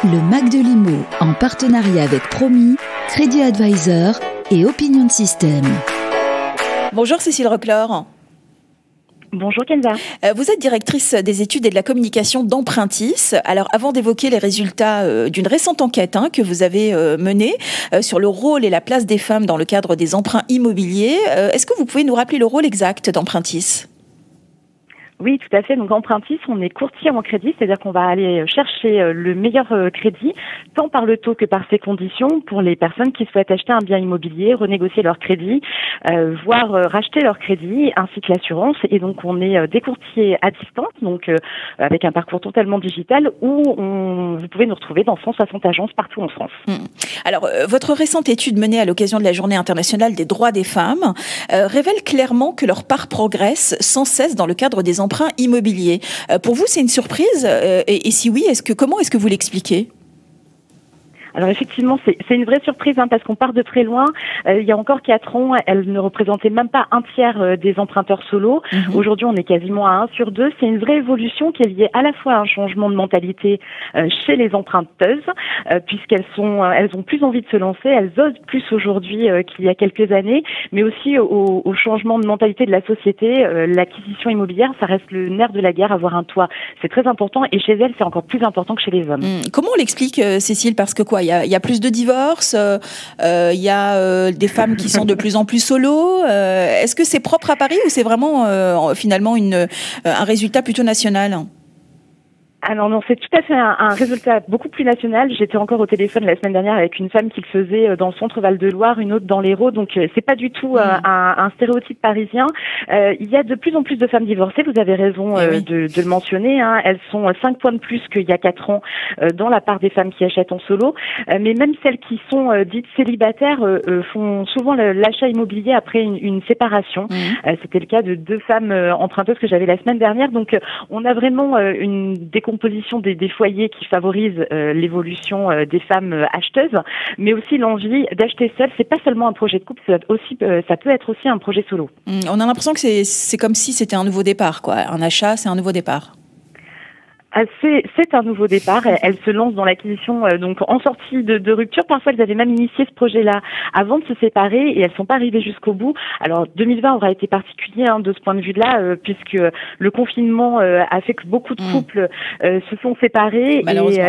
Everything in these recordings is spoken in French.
Le Mac de l'IMO, en partenariat avec Promis, Crédit Advisor et Opinion System. Bonjour Cécile Reclor. Bonjour Kenza. Vous êtes directrice des études et de la communication d'Empruntis. Alors avant d'évoquer les résultats d'une récente enquête que vous avez menée sur le rôle et la place des femmes dans le cadre des emprunts immobiliers, est-ce que vous pouvez nous rappeler le rôle exact d'Empruntis ? Oui, tout à fait. Donc, Empruntis, on est courtier en crédit, c'est-à-dire qu'on va aller chercher le meilleur crédit, tant par le taux que par ses conditions, pour les personnes qui souhaitent acheter un bien immobilier, renégocier leur crédit, voire racheter leur crédit, ainsi que l'assurance. Et donc, on est des courtiers à distance, donc avec un parcours totalement digital, où vous pouvez nous retrouver dans 160 agences partout en France. Alors, votre récente étude menée à l'occasion de la Journée internationale des droits des femmes révèle clairement que leur part progresse sans cesse dans le cadre des emprunts immobiliers. Pour vous, c'est une surprise et si oui, comment est-ce que vous l'expliquez ? Alors effectivement, c'est une vraie surprise parce qu'on part de très loin. Il y a encore 4 ans, elle ne représentait même pas un tiers des emprunteurs solos. Aujourd'hui, on est quasiment à 1 sur 2. C'est une vraie évolution qui est liée à la fois à un changement de mentalité chez les emprunteuses, puisqu'elles ont plus envie de se lancer, elles osent plus aujourd'hui qu'il y a quelques années, mais aussi au changement de mentalité de la société. L'acquisition immobilière, ça reste le nerf de la guerre. Avoir un toit, c'est très important, et chez elles, c'est encore plus important que chez les hommes. Comment on l'explique, Cécile ? Parce que quoi ? Il y a plus de divorces, il y a des femmes qui sont de plus en plus solo. Est-ce que c'est propre à Paris ou c'est vraiment finalement un résultat plutôt national ? Ah non, c'est tout à fait un résultat beaucoup plus national. J'étais encore au téléphone la semaine dernière avec une femme qui le faisait dans le centre Val-de-Loire, une autre dans l'Hérault, donc c'est pas du tout un stéréotype parisien. Il y a de plus en plus de femmes divorcées, vous avez raison de le mentionner. Elles sont 5 points de plus qu'il y a 4 ans dans la part des femmes qui achètent en solo. Mais même celles qui sont dites célibataires font souvent l'achat immobilier après une séparation. C'était le cas de 2 femmes emprunteuses que j'avais la semaine dernière. Donc on a vraiment une décomposition des foyers qui favorise l'évolution des femmes acheteuses, mais aussi l'envie d'acheter seule. C'est pas seulement un projet de couple, ça peut être aussi un projet solo. On a l'impression que c'est comme si c'était un nouveau départ, quoi. Un achat, c'est un nouveau départ. C'est un nouveau départ. Elles se lancent dans l'acquisition donc en sortie de rupture. Parfois, elles avaient même initié ce projet-là avant de se séparer et elles sont pas arrivées jusqu'au bout. Alors, 2020 aura été particulier de ce point de vue-là, puisque le confinement a fait que beaucoup de couples se sont séparés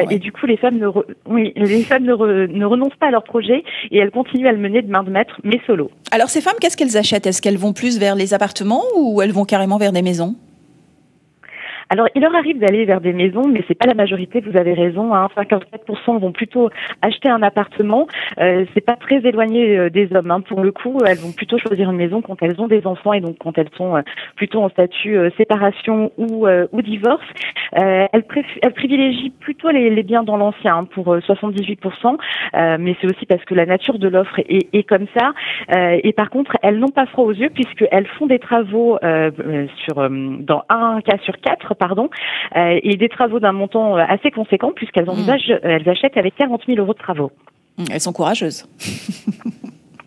et du coup, les femmes ne renoncent pas à leur projet et elles continuent à le mener de main de maître, mais solo. Alors, ces femmes, qu'est-ce qu'elles achètent ? Est-ce qu'elles vont plus vers les appartements ou elles vont carrément vers des maisons ? Alors, il leur arrive d'aller vers des maisons, mais c'est pas la majorité, vous avez raison. 54% vont plutôt acheter un appartement. C'est pas très éloigné des hommes. Pour le coup, elles vont plutôt choisir une maison quand elles ont des enfants et donc quand elles sont plutôt en statut séparation ou divorce. Elles privilégient plutôt les biens dans l'ancien pour 78%, mais c'est aussi parce que la nature de l'offre est comme ça. Et par contre, elles n'ont pas froid aux yeux puisqu'elles font des travaux dans un cas sur 4, et des travaux d'un montant assez conséquent puisqu'elles elles achètent avec 40 000 € de travaux. Elles sont courageuses.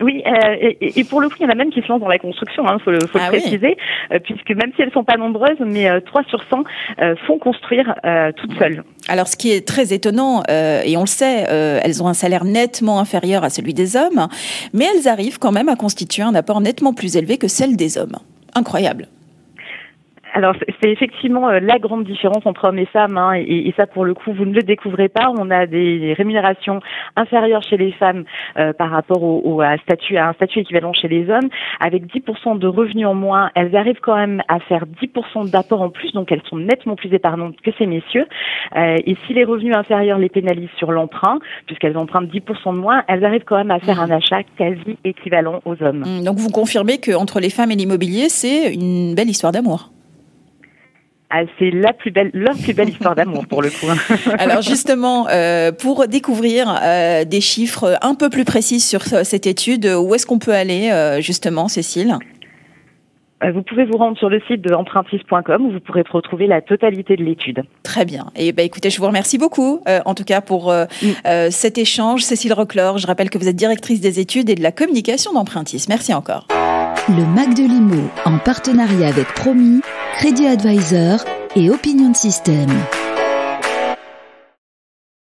Oui, et pour le coup, il y en a même qui se lancent dans la construction, faut le préciser, puisque même si elles sont pas nombreuses, mais 3 sur 100 font construire toutes seules. Alors, ce qui est très étonnant, et on le sait, elles ont un salaire nettement inférieur à celui des hommes, mais elles arrivent quand même à constituer un apport nettement plus élevé que celle des hommes. Incroyable. Alors, c'est effectivement la grande différence entre hommes et femmes, et ça, pour le coup, vous ne le découvrez pas. On a des rémunérations inférieures chez les femmes par rapport à un statut équivalent chez les hommes. Avec 10% de revenus en moins, elles arrivent quand même à faire 10% d'apport en plus, donc elles sont nettement plus épargnantes que ces messieurs. Et si les revenus inférieurs les pénalisent sur l'emprunt, puisqu'elles empruntent 10% de moins, elles arrivent quand même à faire un achat quasi équivalent aux hommes. Donc, vous confirmez qu'entre les femmes et l'immobilier, c'est une belle histoire d'amour. C'est leur plus belle histoire d'amour pour le coup. Alors justement, pour découvrir des chiffres un peu plus précis sur cette étude, où est-ce qu'on peut aller justement, Cécile ? Vous pouvez vous rendre sur le site de empruntis.com où vous pourrez retrouver la totalité de l'étude. Très bien. Et écoutez, je vous remercie beaucoup, en tout cas pour cet échange. Cécile Reclor, je rappelle que vous êtes directrice des études et de la communication d'Empruntis. Merci encore. Le Mac de l'IMO, en partenariat avec Promis, Crédit Advisor et Opinion System.